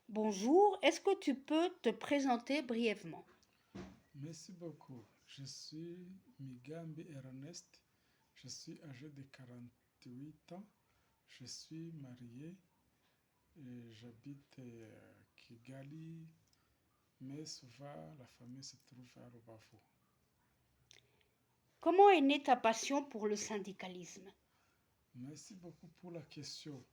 Bonjour, est-ce que tu peux te présenter brièvement? Merci beaucoup. Je suis Migambi Ernest. Je suis âgé de 48 ans. Je suis marié et j'habite à Kigali, mais souvent la famille se trouve à Rubavu. Comment est née ta passion pour le syndicalisme? Merci beaucoup pour la question.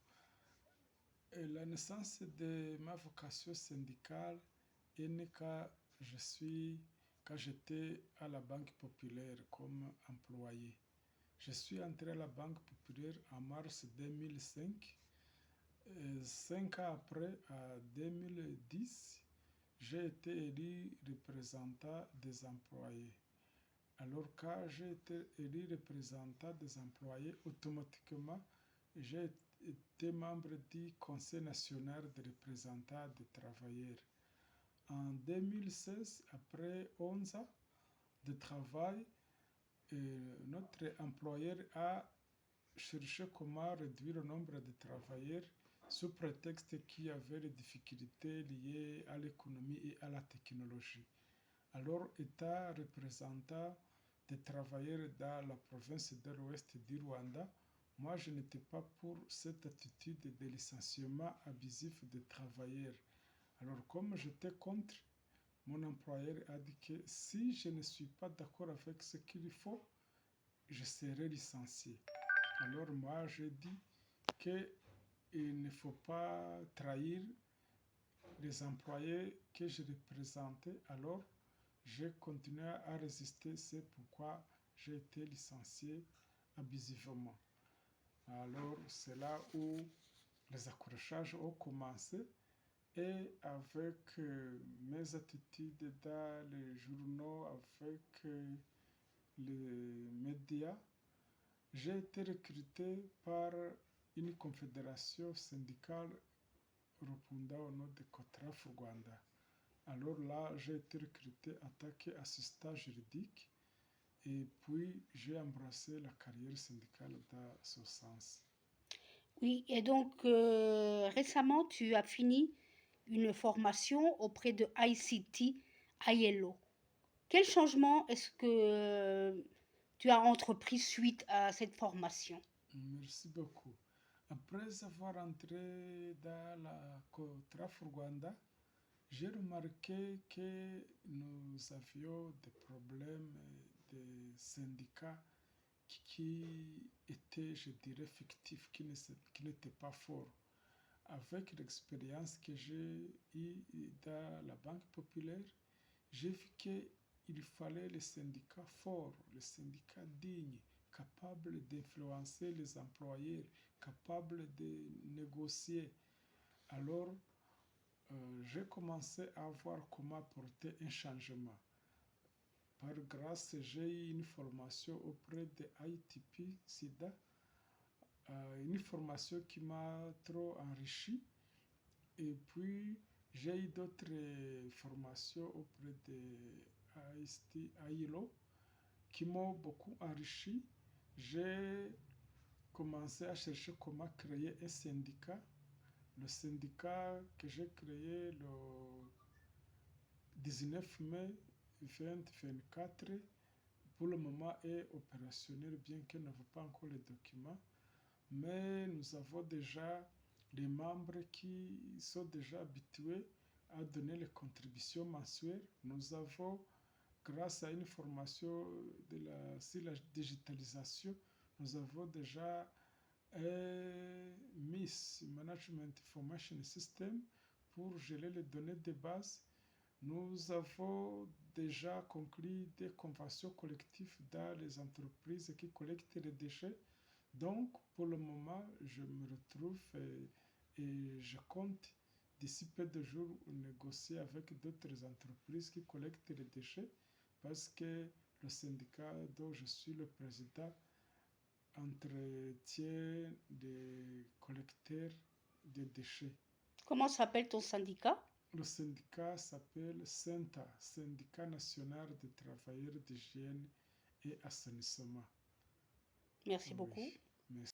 La naissance de ma vocation syndicale est née quand j'étais à la Banque populaire comme employé. Je suis entré à la Banque populaire en mars 2005. 5 ans après, en 2010, j'ai été élu représentant des employés. Alors, quand j'ai été élu représentant des employés, automatiquement, j'ai été membre du Conseil national des représentants des travailleurs. En 2016, après 11 ans de travail, notre employeur a cherché comment réduire le nombre de travailleurs sous prétexte qu'il y avait des difficultés liées à l'économie et à la technologie. Alors, étant représentant des travailleurs dans la province de l'Ouest du Rwanda, moi je n'étais pas pour cette attitude de licenciement abusif des travailleurs. Alors, comme j'étais contre, mon employeur a dit que si je ne suis pas d'accord avec ce qu'il faut, je serai licencié. Alors moi, je dis qu'il ne faut pas trahir les employés que je représentais. Alors, j'ai continué à résister. C'est pourquoi j'ai été licencié abusivement. Alors, c'est là où les accrochages ont commencé. Et avec mes attitudes dans les journaux, avec les médias, j'ai été recruté par une confédération syndicale répondant au nom de COTRAF Rwanda. Alors là, j'ai été recruté en tant qu'assistant juridique et puis j'ai embrassé la carrière syndicale dans ce sens. Oui, et donc récemment, tu as fini une formation auprès de ICT ILO. Quel changement est-ce que tu as entrepris suite à cette formation? Merci beaucoup. Après avoir entré dans la COTRAF Rwanda, j'ai remarqué que nous avions des problèmes de syndicats qui étaient, je dirais, fictifs, qui n'étaient pas forts. Avec l'expérience que j'ai eue dans la Banque populaire, j'ai vu qu'il fallait les syndicats forts, les syndicats dignes, capables d'influencer les employeurs, capables de négocier. Alors, j'ai commencé à voir comment apporter un changement. Par grâce, j'ai eu une formation auprès de ITP SIDA, une formation qui m'a trop enrichi. Et puis, j'ai eu d'autres formations auprès de IST, ILO qui m'ont beaucoup enrichi. J'ai commencé à chercher comment créer un syndicat. Le syndicat que j'ai créé le 19 mai 2024, pour le moment est opérationnel, bien qu'il n'avait pas encore les documents. Mais nous avons déjà les membres qui sont déjà habitués à donner les contributions mensuelles. Nous avons, grâce à une formation sur la digitalisation, nous avons déjà un MIS, Management Information System, pour gérer les données de base. Nous avons déjà conclu des conventions collectives dans les entreprises qui collectent les déchets. Donc, pour le moment, je me retrouve et je compte d'ici peu de jours négocier avec d'autres entreprises qui collectent les déchets parce que le syndicat dont je suis le président entretient des collecteurs de déchets. Comment s'appelle ton syndicat? Le syndicat s'appelle SENTA, Syndicat national des travailleurs d'hygiène et assainissement. Merci beaucoup. Oui, merci.